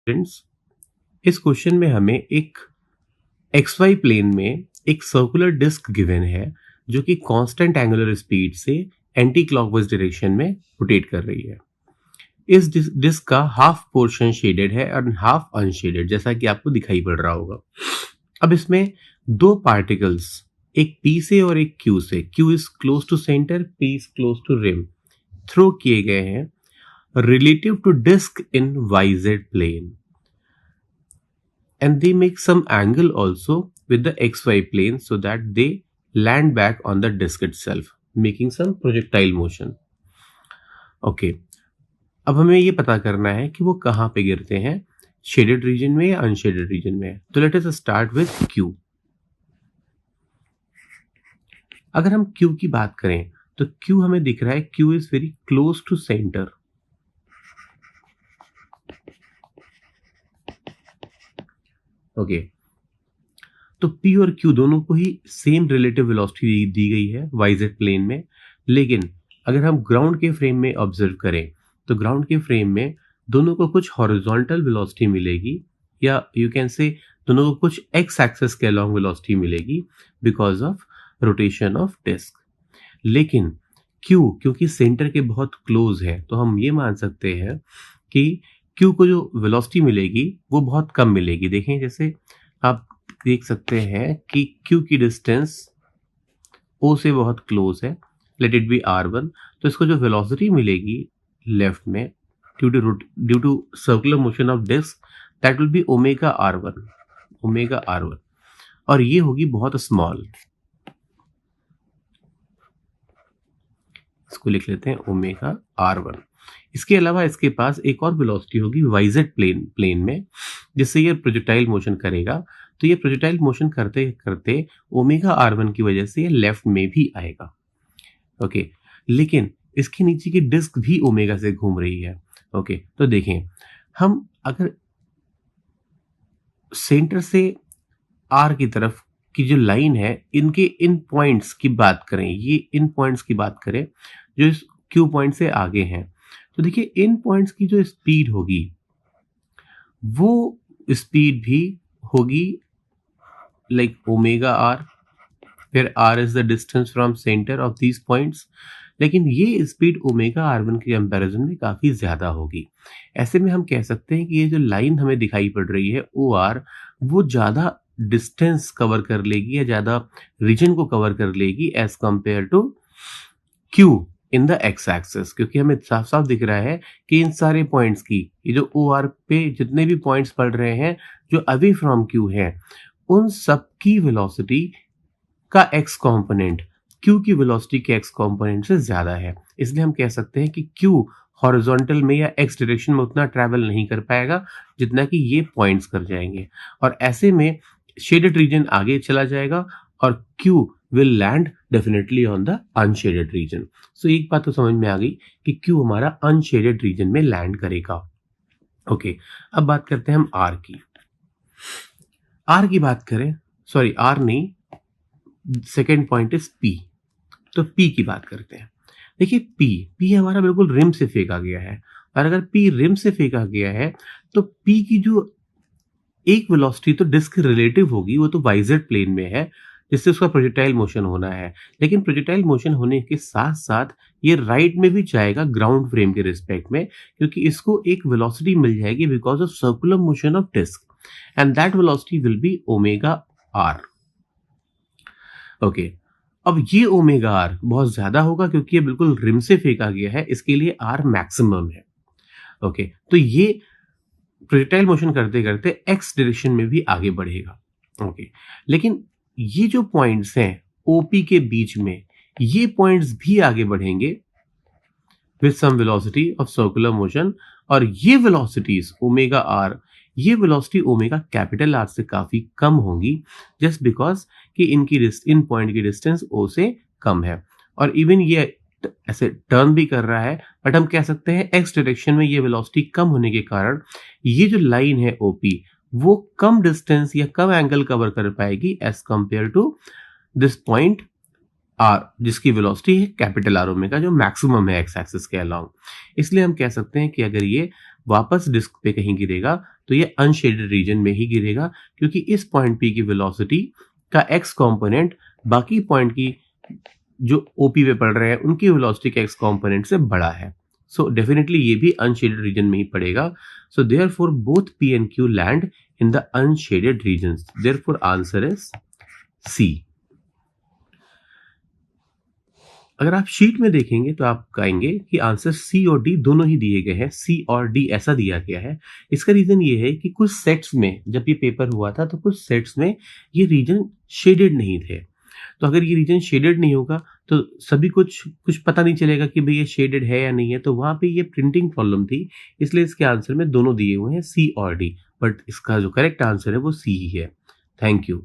Friends, इस question में हमें एक एक्स वाई प्लेन में एक सर्कुलर डिस्क गिवन है जो कि कांस्टेंट एंगुलर स्पीड से एंटी क्लॉकवाइज डायरेक्शन में रोटेट कर रही है। इस डिस्क का हाफ पोर्शन शेडेड है और हाफ अनशेडेड, जैसा कि आपको दिखाई पड़ रहा होगा। अब इसमें दो पार्टिकल्स, एक पी से और एक क्यू से, Q is close to centre, P is close to rim, throw किए गए हैं relative to disk in YZ plane, and they make some angle also with the XY plane so that they land back on the disk itself, making some projectile motion. Okay, अब हमें ये पता करना है कि वो कहाँ पे गिरते हैं, शेडेड रीजन में या अनशेडेड रीजन में। तो let us start with Q। अगर हम Q की बात करें तो Q हमें दिख रहा है Q is very close to centre. Okay, तो P और Q दोनों को ही सेम रिलेटिव वेलोसिटी दी गई है YZ प्लेन में, लेकिन अगर हम ग्राउंड के फ्रेम में ऑब्जर्व करें तो ग्राउंड के फ्रेम में दोनों को कुछ हॉरिजॉन्टल वेलोसिटी मिलेगी, या यू कैन से दोनों को कुछ एक्स एक्सिस के अलोंग वेलोसिटी मिलेगी because of rotation of disc. लेकिन Q क्योंकि सेंटर के बहुत क्लोज है तो हम ये मान सकते हैं कि Q को जो वेलोसिटी मिलेगी वो बहुत कम मिलेगी। देखें, जैसे आप देख सकते हैं कि Q की डिस्टेंस O से बहुत क्लोज है, लेट इट बी R1, तो इसको जो वेलोसिटी मिलेगी लेफ्ट में due to circular motion of disc, that will be omega R1, और ये होगी बहुत स्मॉल। इसको लिख लेते हैं ओमेगा R1। इसके अलावा इसके पास एक और वेलोसिटी होगी YZ प्लेन में, जिससे ये प्रोजेक्टाइल मोशन करेगा। तो ये प्रोजेक्टाइल मोशन करते करते ओमेगा R1 की वजह से ये लेफ्ट में भी आएगा। ओके, लेकिन इसके नीचे की डिस्क भी ओमेगा से घूम रही है। ओके, तो देखें, हम अगर सेंटर से R की तरफ की जो लाइन है, इनके इन पॉइंट्स की बात करें, ये इन पॉइंट्स की बात करें जो इस Q पॉइंट से आगे हैं, तो देखिए इन पॉइंट्स की जो स्पीड होगी वो स्पीड भी होगी लाइक ओमेगा R, फिर R is the distance from centre of these points, लेकिन ये स्पीड ओमेगा R1 के कंपैरिजन में काफ़ी ज़्यादा होगी। ऐसे में हम कह सकते हैं कि ये जो लाइन हमें दिखाई पड़ रही है OR, वो ज़्यादा डिस्टेंस कवर कर लेगी या ज़्यादा रीजन को कवर कर लेगी as compare to Q in the X axis, क्योंकि हमें साफ साफ दिख रहा है कि इन सारे पॉइंट्स की, ये जो OR पे जितने भी पॉइंट्स पड़ रहे हैं जो अवे फ्रॉम Q हैं, उन सब की वेलोसिटी का एक्स कंपोनेंट Q की वेलोसिटी के एक्स कंपोनेंट से ज़्यादा है। इसलिए हम कह सकते हैं कि Q हॉरिजॉन्टल में या एक्स डायरेक्शन में उतना ट्रैवल नहीं कर पाएगा जितना कि ये पॉइंट्स कर जाएंगे, और ऐसे में शेडेड रीजन आगे चला जाएगा और Q will land definitely on the unshaded region. So एक बात तो समझ में आ गई कि Q हमारा अनशेडेड रीजन में लैंड करेगा। ओके, अब बात करते हैं हम R की। R की बात करें, सॉरी R नहीं, सेकेंड पॉइंट इज P। तो P की बात करते हैं। देखिए P हमारा बिल्कुल रिम से फेंका गया है, और अगर P रिम से फेंका गया है तो P की जो एक वेलोसिटी तो डिस्क रिलेटिव होगी, वो तो YZ प्लेन में है, जिससे उसका प्रोजेक्टाइल मोशन होना है। लेकिन प्रोजेक्टाइल मोशन होने के साथ साथ ये राइट में भी जाएगा ग्राउंड फ्रेम के रिस्पेक्ट में, क्योंकि इसको एक वेलोसिटी मिल जाएगी because of circular motion of disc, and that velocity will be omega R। Okay, अब ये ओमेगा R बहुत ज्यादा होगा क्योंकि ये बिल्कुल रिम से फेंका गया है, इसके लिए R मैक्सिमम है। ओके, तो ये प्रोजेक्टाइल मोशन करते करते एक्स डायरेक्शन में भी आगे बढ़ेगा। ओके, लेकिन ये जो पॉइंट्स हैं OP के बीच में, ये पॉइंट्स भी आगे बढ़ेंगे with some velocity of circular motion, और ये वेलोसिटीज ओमेगा R, ये वेलोसिटी ओमेगा कैपिटल R से काफी कम होंगी, जस्ट बिकॉज कि इन पॉइंट की डिस्टेंस O से कम है, और इवन ये ऐसे टर्न भी कर रहा है, बट हम कह सकते हैं एक्स डायरेक्शन में ये वेलोसिटी कम होने के कारण ये जो लाइन है OP, वो कम डिस्टेंस या कम एंगल कवर कर पाएगी as compare to this point R, जिसकी वेलोसिटी है कैपिटल आर ओमेगा, जो मैक्सिमम है एक्स एक्सिस के अलोंग। इसलिए हम कह सकते हैं कि अगर ये वापस डिस्क पे कहीं गिरेगा तो ये अनशेडेड रीजन में ही गिरेगा, क्योंकि इस पॉइंट पी की वेलोसिटी का एक्स कंपोनेंट बाकी पॉइंट की जो ओपी पे पड़ रहे हैं उनकी वेलोसिटी के एक्स कंपोनेंट से बड़ा है। सो डेफिनेटली ये भी अनशेडेड रीजन में ही पड़ेगा। So therefore both P and Q land in the unshaded regions. Therefore answer is C. अगर आप शीट में देखेंगे तो आप कहेंगे कि आंसर सी और डी दोनों ही दिए गए हैं, सी और डी ऐसा दिया गया है। इसका रीजन ये है कि कुछ सेट्स में जब ये पेपर हुआ था तो कुछ सेट्स में ये रीजन शेडेड नहीं थे। तो अगर ये रीजन शेडेड नहीं होगा तो सभी कुछ कुछ पता नहीं चलेगा कि भाई ये शेडेड है या नहीं है, तो वहां पे ये प्रिंटिंग प्रॉब्लम थी। इसलिए इसके आंसर में दोनों दिए हुए हैं, सी और डी, बट इसका जो करेक्ट आंसर है वो सी ही है। Thank you.